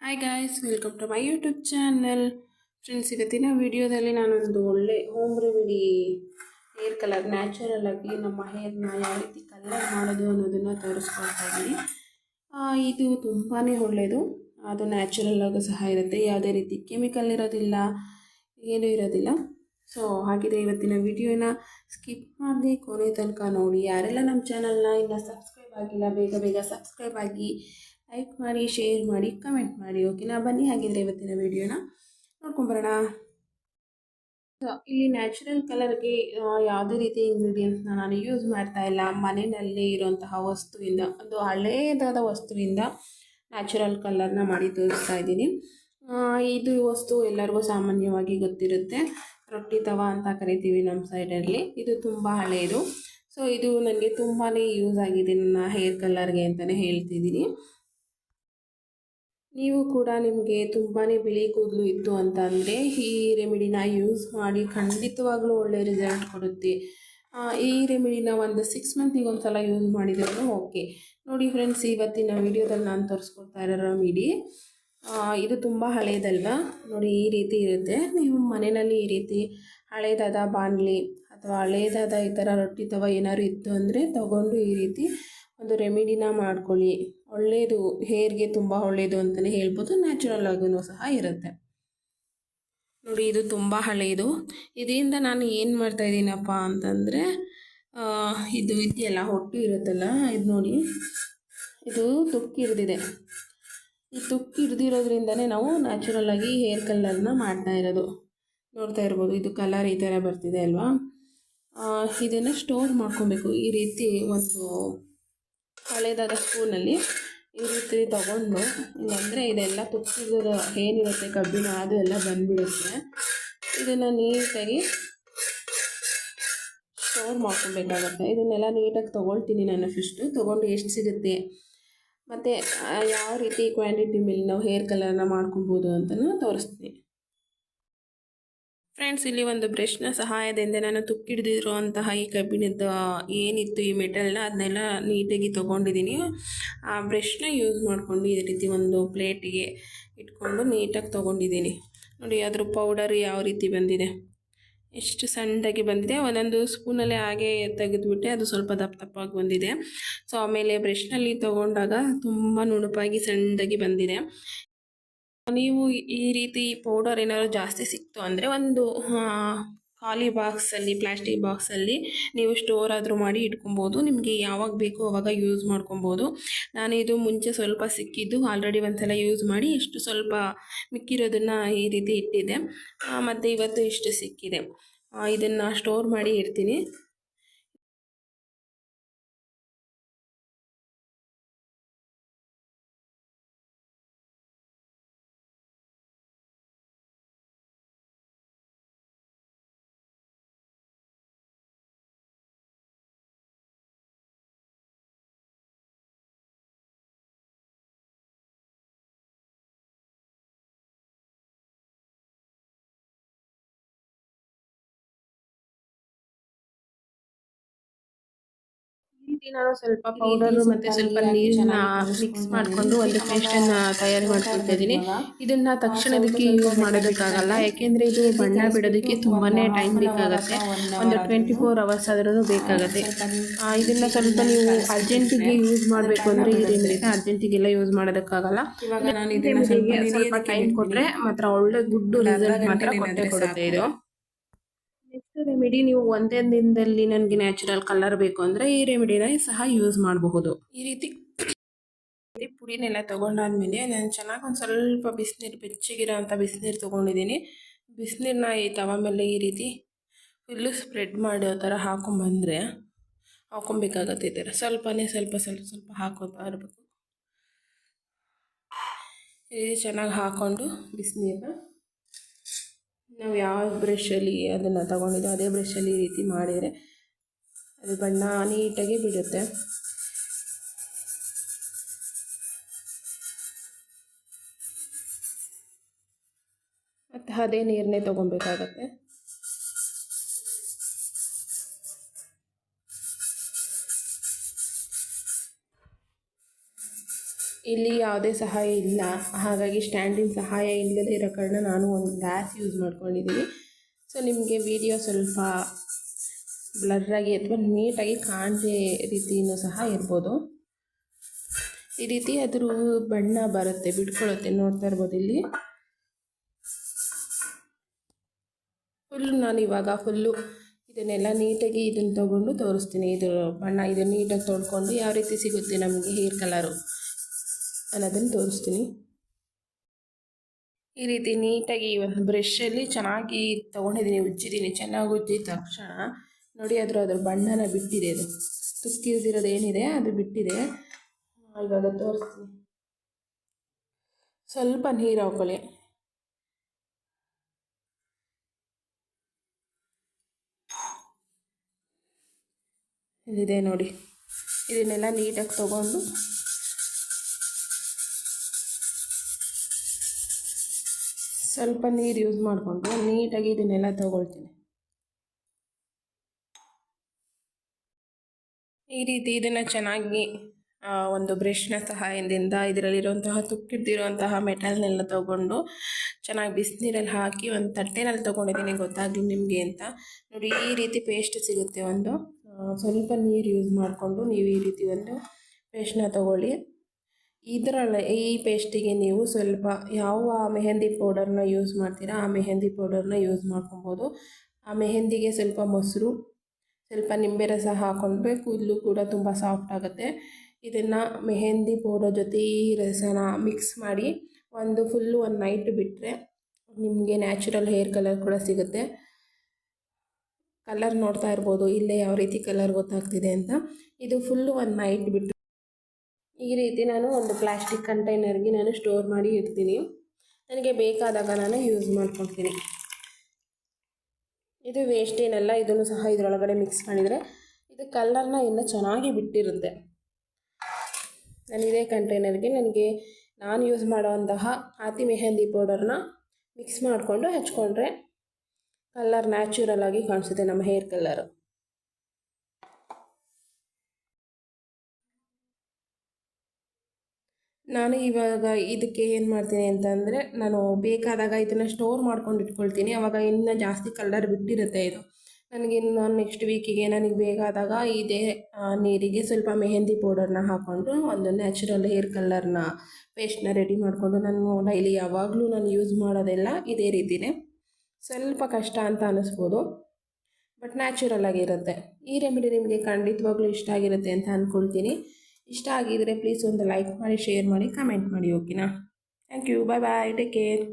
Hi guys, welcome to my YouTube channel. Friends, ಇವತ್ತಿನ ವಿಡಿಯೋದಲ್ಲಿ ನಾನೊಂದು ಒಳ್ಳೆ home remedy hair colour natural ಆಗಿ ನಮ್ಮ ಹೇರ್ನ ಯಾವ ರೀತಿ ಕಲರ್ ಮಾಡೋದು ಅನ್ನೋದನ್ನು ತೋರಿಸ್ಕೊಳ್ತಾ ಇದ್ದೀನಿ. ಇದು ತುಂಬಾ ಒಳ್ಳೆಯದು. ಅದು ನ್ಯಾಚುರಲ್ ಆಗೂ ಸಹ ಇರುತ್ತೆ, ಯಾವುದೇ ರೀತಿ ಕೆಮಿಕಲ್ ಇರೋದಿಲ್ಲ, ಏನೂ ಇರೋದಿಲ್ಲ. ಸೊ ಹಾಗಿದ್ರೆ ಇವತ್ತಿನ ವಿಡಿಯೋನ ಸ್ಕಿಪ್ ಮಾಡದೆ ಕೊನೆ ತನಕ ನೋಡಿ. ಯಾರೆಲ್ಲ ನಮ್ಮ ಚಾನಲ್ನ ಇನ್ನೂ ಸಬ್ಸ್ಕ್ರೈಬ್ ಆಗಿಲ್ಲ, ಬೇಗ ಬೇಗ ಸಬ್ಸ್ಕ್ರೈಬ್ ಆಗಿ, ಲೈಕ್ ಮಾಡಿ, ಶೇರ್ ಮಾಡಿ, ಕಮೆಂಟ್ ಮಾಡಿ. ಓಕೆನಾ? ಬನ್ನಿ ಹಾಗಿದ್ರೆ ಇವತ್ತಿನ ವಿಡಿಯೋನ ನೋಡ್ಕೊಂಬರೋಣ. ಇಲ್ಲಿ ನ್ಯಾಚುರಲ್ ಕಲರ್ಗೆ ಯಾವುದೇ ರೀತಿ ಇಂಗ್ರೀಡಿಯೆಂಟ್ಸ್ನ ನಾನು ಯೂಸ್ ಮಾಡ್ತಾ ಇಲ್ಲ. ಮನೆಯಲ್ಲಿ ಇರುವಂತಹ ವಸ್ತುವಿಂದ, ಒಂದು ಹಳೆಯದಾದ ವಸ್ತುವಿಂದ ನ್ಯಾಚುರಲ್ ಕಲರ್ನ ಮಾಡಿ ತೋರಿಸ್ತಾ ಇದ್ದೀನಿ. ಇದು ವಸ್ತು ಎಲ್ಲರಿಗೂ ಸಾಮಾನ್ಯವಾಗಿ ಗೊತ್ತಿರುತ್ತೆ. ರೊಟ್ಟಿ ತವ ಅಂತ ಕರಿತೀವಿ ನಮ್ಮ ಸೈಡಲ್ಲಿ. ಇದು ತುಂಬ ಹಳೆಯದು. ಸೊ ಇದು ನನಗೆ ತುಂಬಾ ಯೂಸ್ ಆಗಿದೆ ನನ್ನ ಹೇರ್ ಕಲರ್ಗೆ ಅಂತಲೇ ಹೇಳ್ತಿದ್ದೀನಿ. ನೀವು ಕೂಡ ನಿಮಗೆ ತುಂಬಾ ಬಿಳಿ ಕೂದಲು ಇತ್ತು ಅಂತ ಅಂದರೆ ಈ ರೆಮಿಡಿನ ಯೂಸ್ ಮಾಡಿ, ಖಂಡಿತವಾಗ್ಲೂ ಒಳ್ಳೆ ರಿಸಲ್ಟ್ ಕೊಡುತ್ತೆ. ಈ ರೆಮಿಡಿನ ಒಂದು 6 ಮಂತಿಗೆ ಒಂದು ಸಲ ಯೂಸ್ ಮಾಡಿದ್ರೂ ಓಕೆ. ನೋಡಿ ಫ್ರೆಂಡ್ಸ್, ಇವತ್ತಿನ ವಿಡಿಯೋದಲ್ಲಿ ನಾನು ತೋರಿಸ್ಕೊಡ್ತಾ ಇರೋ ರೆಮಿಡಿ ಇದು ತುಂಬ ಹಳೇದಲ್ವಾ. ನೋಡಿ, ಈ ರೀತಿ ಇರುತ್ತೆ. ನೀವು ಮನೆಯಲ್ಲಿ ಈ ರೀತಿ ಹಳೇದಾದ ಬಾಣಲಿ ಅಥವಾ ಹಳೇದಾದ ಈ ಥರ ರೊಟ್ಟಿ ತವ ಏನಾದ್ರು ಇತ್ತು ಅಂದರೆ ತಗೊಂಡು ಈ ರೀತಿ ಒಂದು ರೆಮಿಡಿನ ಮಾಡ್ಕೊಳ್ಳಿ. ಒಳ್ಳೆಯದು, ಹೇರ್ಗೆ ತುಂಬ ಒಳ್ಳೆಯದು ಅಂತಲೇ ಹೇಳ್ಬೋದು. ನ್ಯಾಚುರಲ್ ಆಗೂ ಸಹ ಇರುತ್ತೆ. ನೋಡಿ, ಇದು ತುಂಬ ಹಳೆಯದು. ಇದರಿಂದ ನಾನು ಏನು ಮಾಡ್ತಾಯಿದ್ದೀನಪ್ಪ ಅಂತಂದರೆ, ಇದು ಇದೆಯಲ್ಲ, ಹೊಟ್ಟು ಇರುತ್ತಲ್ಲ, ಇದು ನೋಡಿ, ಇದು ತುಕ್ಕು ಹಿಡ್ದಿದೆ. ಈ ತುಕ್ಕು ಹಿಡ್ದಿರೋದ್ರಿಂದನೇ ನಾವು ನ್ಯಾಚುರಲಾಗಿ ಹೇರ್ ಕಲರ್ನ ಮಾಡ್ತಾ ಇರೋದು. ನೋಡ್ತಾ ಇರ್ಬೋದು, ಇದು ಕಲರ್ ಈ ಥರ ಬರ್ತಿದೆ ಅಲ್ವಾ. ಇದನ್ನು ಸ್ಟೋರ್ ಮಾಡ್ಕೊಬೇಕು. ಈ ರೀತಿ ಒಂದು ಹಳೇದಾದ ಸ್ಪೂನಲ್ಲಿ ಈ ರೀತಿ ತಗೊಂಡು, ಇಲ್ಲಾಂದರೆ ಇದೆಲ್ಲ ತುಕ್ಕಿದ ಏನಿರುತ್ತೆ ಕಬ್ಬಿಣ, ಅದು ಎಲ್ಲ ಬಂದುಬಿಡುತ್ತೆ. ಇದನ್ನು ನೀಟಾಗಿ ಸ್ಟೋರ್ ಮಾಡ್ಕೊಬೇಕಾಗತ್ತೆ. ಇದನ್ನೆಲ್ಲ ನೀಟಾಗಿ ತೊಗೊಳ್ತೀನಿ ನಾನು. ಫಸ್ಟು ತೊಗೊಂಡು ಎಷ್ಟು ಸಿಗುತ್ತೆ ಮತ್ತು ಯಾವ ರೀತಿ ಕ್ವಾಂಟಿಟಿ ಮೇಲೆ ನಾವು ಹೇರ್ ಕಲರ್ನ ಮಾಡ್ಕೊಬೋದು ಅಂತಲೂ ತೋರಿಸ್ತೀನಿ. ಫ್ರೆಂಡ್ಸ್, ಇಲ್ಲಿ ಒಂದು ಬ್ರಷ್ನ ಸಹಾಯದಿಂದ ನಾನು ತುಕ್ಕಿಡ್ದಿರುವಂತಹ ಈ ಕಬ್ಬಿಣದ ಏನಿತ್ತು ಈ ಮೆಟಲ್ನ, ಅದನ್ನೆಲ್ಲ ನೀಟಾಗಿ ತೊಗೊಂಡಿದ್ದೀನಿ. ಆ ಬ್ರಷ್ನ ಯೂಸ್ ಮಾಡಿಕೊಂಡು ಈ ರೀತಿ ಒಂದು ಪ್ಲೇಟಿಗೆ ಇಟ್ಕೊಂಡು ನೀಟಾಗಿ ತೊಗೊಂಡಿದ್ದೀನಿ. ನೋಡಿ, ಅದ್ರ ಪೌಡರ್ ಯಾವ ರೀತಿ ಬಂದಿದೆ, ಎಷ್ಟು ಸಣ್ಣದಾಗಿ ಬಂದಿದೆ. ಒಂದೊಂದು ಸ್ಪೂನಲ್ಲೇ ಹಾಗೆ ತೆಗೆದುಬಿಟ್ಟೆ, ಅದು ಸ್ವಲ್ಪ ದಪ್ಪ ದಪ್ಪಾಗಿ ಬಂದಿದೆ. ಸೊ ಆಮೇಲೆ ಬ್ರಷ್ನಲ್ಲಿ ತೊಗೊಂಡಾಗ ತುಂಬ ನುಣುಪಾಗಿ ಸಣ್ಣದಾಗಿ ಬಂದಿದೆ. ನೀವು ಈ ರೀತಿ ಪೌಡರ್ ಏನಾದರೂ ಜಾಸ್ತಿ ಸಿಕ್ತು ಅಂದರೆ ಒಂದು ಖಾಲಿ ಬಾಕ್ಸಲ್ಲಿ, ಪ್ಲಾಸ್ಟಿಕ್ ಬಾಕ್ಸಲ್ಲಿ ನೀವು ಸ್ಟೋರ್ ಆದರೂ ಮಾಡಿ ಇಟ್ಕೊಬೋದು. ನಿಮಗೆ ಯಾವಾಗ ಬೇಕೋ ಆವಾಗ ಯೂಸ್ ಮಾಡ್ಕೊಬೋದು. ನಾನು ಇದು ಮುಂಚೆ ಸ್ವಲ್ಪ ಸಿಕ್ಕಿದ್ದು ಆಲ್ರೆಡಿ ಒಂದು ಸಲ ಯೂಸ್ ಮಾಡಿ ಇಷ್ಟು ಸ್ವಲ್ಪ ಮಿಕ್ಕಿರೋದನ್ನು ಈ ರೀತಿ ಇಟ್ಟಿದ್ದೆ. ಮತ್ತು ಇವತ್ತು ಇಷ್ಟು ಸಿಕ್ಕಿದೆ. ಇದನ್ನು ಸ್ಟೋರ್ ಮಾಡಿ ಇಡ್ತೀನಿ. ನಾನು ಸ್ವಲ್ಪ ಪೌಡರು ಮತ್ತು ಸ್ವಲ್ಪ ನೀರನ್ನ ಮಿಕ್ಸ್ ಮಾಡಿಕೊಂಡು ಒಂದು ಪೇಸ್ಟನ್ನು ತಯಾರು ಮಾಡ್ಕೊಳ್ತಾ ಇದ್ದೀನಿ. ಇದನ್ನು ತಕ್ಷಣದಕ್ಕೆ ಯೂಸ್ ಮಾಡೋದಕ್ಕಾಗಲ್ಲ, ಯಾಕೆಂದರೆ ಇದು ಬಣ್ಣ ಬಿಡೋದಕ್ಕೆ ತುಂಬಾ ಟೈಮ್ ಬೇಕಾಗುತ್ತೆ. ಒಂದು 24 ಅವರ್ಸ್ ಆದ್ರೂ ಬೇಕಾಗುತ್ತೆ. ಇದನ್ನು ಸ್ವಲ್ಪ ನೀವು ಅರ್ಜೆಂಟಿಗೆ ಯೂಸ್ ಮಾಡಬೇಕು ಅಂದರೆ ಈ ರೆಮಿಡಿನ ಅರ್ಜೆಂಟಿಗೆಲ್ಲ ಯೂಸ್ ಮಾಡೋದಕ್ಕಾಗಲ್ಲ. ಇವಾಗ ನಾನು ಇದನ್ನು ಸ್ವಲ್ಪ ಟೈಮ್ ಕೊಟ್ಟರೆ ಮಾತ್ರ ಒಳ್ಳೆ ಗುಡ್ ರಿಸಲ್ಟ್ ಮಾತ್ರ ಕೊಟ್ಟೇ ಕೊಡುತ್ತೆ ಇದು. ನೆಕ್ಸ್ಟ್ ರೆಮಿಡಿ, ನೀವು ಒಂದೇ ದಿನದಲ್ಲಿ ನನಗೆ ನ್ಯಾಚುರಲ್ ಕಲರ್ ಬೇಕು ಅಂದರೆ ಈ ರೆಮಿಡಿನ ಸಹ ಯೂಸ್ ಮಾಡಬಹುದು. ಈ ರೀತಿ ಪುಡಿನೆಲ್ಲ ತೊಗೊಂಡಾದ್ಮೇಲೆ ನಾನು ಚೆನ್ನಾಗಿ ಒಂದು ಸ್ವಲ್ಪ ಬಿಸಿನೀರು, ಬೆಚ್ಚಗಿರೋ ಅಂಥ ಬಿಸಿನೀರು ತೊಗೊಂಡಿದ್ದೀನಿ. ಬಿಸಿನೀರನ್ನ ಈ ತವ ಮೇಲೆ ಈ ರೀತಿ ಫುಲ್ಲು ಸ್ಪ್ರೆಡ್ ಮಾಡೋ ಥರ ಹಾಕೊಬೇಕಾಗತ್ತೆ. ಈ ಥರ ಸ್ವಲ್ಪನೇ ಸ್ವಲ್ಪ ಸ್ವಲ್ಪ ಸ್ವಲ್ಪ ಹಾಕೋತಾ ಇರಬೇಕು. ಈ ರೀತಿ ಚೆನ್ನಾಗಿ ಹಾಕ್ಕೊಂಡು ಬಿಸಿನೀರನ್ನ ನಾವು ಯಾವ ಬ್ರಷಲ್ಲಿ ಅದನ್ನು ತಗೊಂಡಿದ್ದೋ ಅದೇ ಬ್ರಷಲ್ಲಿ ಈ ರೀತಿ ಮಾಡಿದರೆ ಅದು ಬಣ್ಣ ನೀಟಾಗಿ ಬಿಡುತ್ತೆ. ಮತ್ತು ಅದೇ ನೀರನ್ನೇ ತೊಗೊಬೇಕಾಗತ್ತೆ. ಇಲ್ಲಿ ಯಾವುದೇ ಸಹಾಯ ಇಲ್ಲ, ಹಾಗಾಗಿ ಸ್ಟ್ಯಾಂಡಿನ ಸಹಾಯ ಇಲ್ಲದೇ ಇರೋ ಕಾರಣ ನಾನು ಒಂದು ಗ್ಲಾಸ್ ಯೂಸ್ ಮಾಡ್ಕೊಂಡಿದ್ದೀನಿ. ಸೊ ನಿಮಗೆ ವಿಡಿಯೋ ಸ್ವಲ್ಪ ಬ್ಲರ್ರಾಗಿ ಅಥವಾ ನೀಟಾಗಿ ಕಾಣದೇ ರೀತಿಯೂ ಸಹ ಇರ್ಬೋದು. ಈ ರೀತಿ ಅದ್ರ ಬಣ್ಣ ಬರುತ್ತೆ, ಬಿಟ್ಕೊಳ್ಳುತ್ತೆ, ನೋಡ್ತಾ ಇರ್ಬೋದು ಇಲ್ಲಿ. ನಾನು ಇವಾಗ ಇದನ್ನೆಲ್ಲ ನೀಟಾಗಿ ಇದನ್ನು ತೊಗೊಂಡು ತೋರಿಸ್ತೀನಿ. ಇದು ಬಣ್ಣ ಇದನ್ನು ನೀಟಾಗಿ ತೊಳ್ಕೊಂಡು ಯಾವ ರೀತಿ ಸಿಗುತ್ತೆ ನಮಗೆ ಹೇರ್ ಕಲರು ಅನ್ನೋದನ್ನು ತೋರಿಸ್ತೀನಿ. ಈ ರೀತಿ ನೀಟಾಗಿ ಒಂದು ಬ್ರಷಲ್ಲಿ ಚೆನ್ನಾಗಿ ತೊಗೊಂಡಿದ್ದೀನಿ, ಉಜ್ಜಿದ್ದೀನಿ. ಚೆನ್ನಾಗಿ ಉಜ್ಜಿದ ತಕ್ಷಣ ನೋಡಿ ಅದ್ರ ಬಣ್ಣನ ಬಿಟ್ಟಿದೆ, ಅದು ತುಕ್ಕಿಲ್ದಿರೋದು ಏನಿದೆ ಅದು ಬಿಟ್ಟಿದೆ. ಇವಾಗ ತೋರಿಸ್ತೀನಿ. ಸ್ವಲ್ಪ ನೀರು ಹಾಕೊಳ್ಳಿ. ಇದಿದೆ ನೋಡಿ, ಇದನ್ನೆಲ್ಲ ನೀಟಾಗಿ ತೊಗೊಂಡು ಸ್ವಲ್ಪ ನೀರು ಯೂಸ್ ಮಾಡಿಕೊಂಡು ನೀಟಾಗಿ ಇದನ್ನೆಲ್ಲ ತೊಗೊಳ್ತೀನಿ. ಈ ರೀತಿ ಇದನ್ನು ಚೆನ್ನಾಗಿ ಒಂದು ಬ್ರಷ್ನ ಸಹಾಯದಿಂದ ಇದರಲ್ಲಿರುವಂತಹ ತುಕ್ಕಿಡ್ದಿರುವಂತಹ ಮೆಟಲ್ನೆಲ್ಲ ತೊಗೊಂಡು ಚೆನ್ನಾಗಿ ಬಿಸಿನೀರಲ್ಲಿ ಹಾಕಿ ಒಂದು ತಟ್ಟೆನಲ್ಲಿ ತೊಗೊಂಡಿದ್ದೀನಿ, ಗೊತ್ತಾಗಲಿ ನಿಮಗೆ ಅಂತ. ನೋಡಿ ಈ ರೀತಿ ಪೇಸ್ಟ್ ಸಿಗುತ್ತೆ. ಸ್ವಲ್ಪ ನೀರು ಯೂಸ್ ಮಾಡಿಕೊಂಡು ನೀವು ಈ ರೀತಿ ಒಂದು ಪೇಸ್ಟ್ನ ತೊಗೊಳ್ಳಿ. ಈ ಪೇಸ್ಟಿಗೆ ನೀವು ಸ್ವಲ್ಪ ಯಾವ ಮೆಹಂದಿ ಪೌಡರ್ನ ಯೂಸ್ ಮಾಡ್ತೀರಾ ಆ ಮೆಹಂದಿ ಪೌಡರ್ನ ಯೂಸ್ ಮಾಡ್ಕೊಬೋದು. ಆ ಮೆಹಂದಿಗೆ ಸ್ವಲ್ಪ ಮೊಸರು, ಸ್ವಲ್ಪ ನಿಂಬೆ ರಸ ಹಾಕ್ಕೊಂಡ್ರೆ ಕೂದಲು ಕೂಡ ತುಂಬ ಸಾಫ್ಟ್ ಆಗುತ್ತೆ. ಇದನ್ನು ಮೆಹಂದಿ ಪೌಡರ್ ಜೊತೆ ಈ ರಸನ ಮಿಕ್ಸ್ ಮಾಡಿ ಫುಲ್ಲು ಒಂದು ನೈಟ್ ಬಿಟ್ಟರೆ ನಿಮಗೆ ನ್ಯಾಚುರಲ್ ಹೇರ್ ಕಲರ್ ಕೂಡ ಸಿಗುತ್ತೆ. ಕಲರ್ ನೋಡ್ತಾ ಇರ್ಬೋದು ಇಲ್ಲೇ ಯಾವ ರೀತಿ ಕಲರ್ ಗೊತ್ತಾಗ್ತಿದೆ ಅಂತ. ಇದು ಫುಲ್ಲು ಒಂದು ನೈಟ್ ಬಿಟ್ಟು ಈ ರೀತಿ ನಾನು ಒಂದು ಪ್ಲಾಸ್ಟಿಕ್ ಕಂಟೈನರ್ಗೆ ನಾನು ಸ್ಟೋರ್ ಮಾಡಿ ಇಡ್ತೀನಿ. ನನಗೆ ಬೇಕಾದಾಗ ನಾನು ಯೂಸ್ ಮಾಡ್ಕೊಳ್ತೀನಿ. ಇದು ವೇಸ್ಟ್ ಏನಲ್ಲ, ಇದನ್ನು ಸಹ ಇದರೊಳಗಡೆ ಮಿಕ್ಸ್ ಮಾಡಿದರೆ ಇದು ಕಲರ್ನ ಇನ್ನೂ ಚೆನ್ನಾಗಿ ಬಿಟ್ಟಿರುತ್ತೆ. ನಾನು ಇದೇ ಕಂಟೈನರ್ಗೆ ನಾನು ಯೂಸ್ ಮಾಡೋವಂತಹ ಹಾತಿ ಮೆಹಂದಿ ಪೌಡರ್ನ ಮಿಕ್ಸ್ ಮಾಡಿಕೊಂಡು ಹಚ್ಕೊಂಡ್ರೆ ಕಲರ್ ನ್ಯಾಚುರಲ್ ಆಗಿ ಕಾಣಿಸುತ್ತೆ, ನಮ್ಮ ಹೇರ್ ಕಲರು. ನಾನು ಇವಾಗ ಇದಕ್ಕೆ ಏನು ಮಾಡ್ತೀನಿ ಅಂತಂದರೆ, ನಾನು ಬೇಕಾದಾಗ ಇದನ್ನು ಸ್ಟೋರ್ ಮಾಡ್ಕೊಂಡು ಇಟ್ಕೊಳ್ತೀನಿ. ಆವಾಗ ಇನ್ನೂ ಜಾಸ್ತಿ ಕಲರ್ ಬಿಟ್ಟಿರುತ್ತೆ ಇದು. ನನಗೆ ನಾನು ನೆಕ್ಸ್ಟ್ ವೀಕಿಗೆ ನನಗೆ ಬೇಕಾದಾಗ ಇದೇ ನೀರಿಗೆ ಸ್ವಲ್ಪ ಮೆಹಂದಿ ಪೌಡರ್ನ ಹಾಕ್ಕೊಂಡು ಒಂದು ನ್ಯಾಚುರಲ್ ಹೇರ್ ಕಲರ್ನ ಪೇಸ್ಟ್ನ ರೆಡಿ ಮಾಡಿಕೊಂಡು ನಾನು ಡೈಲಿ ಯಾವಾಗಲೂ ನಾನು ಯೂಸ್ ಮಾಡೋದೆಲ್ಲ ಇದೇ ರೀತಿಯೇ. ಸ್ವಲ್ಪ ಕಷ್ಟ ಅಂತ ಅನ್ನಿಸ್ಬೋದು, ಬಟ್ ನ್ಯಾಚುರಲ್ ಆಗಿರುತ್ತೆ. ಈ ರೆಮಿಡಿ ನಿಮಗೆ ಖಂಡಿತವಾಗ್ಲೂ ಇಷ್ಟ ಆಗಿರುತ್ತೆ ಅಂತ ಅಂದ್ಕೊಳ್ತೀನಿ. ಇಷ್ಟ ಆಗಿದರೆ ಪ್ಲೀಸ್ ಒಂದು ಲೈಕ್ ಮಾಡಿ, ಶೇರ್ ಮಾಡಿ, ಕಮೆಂಟ್ ಮಾಡಿ. ಓಕೆನಾ? Thank you. Bye bye. Take care.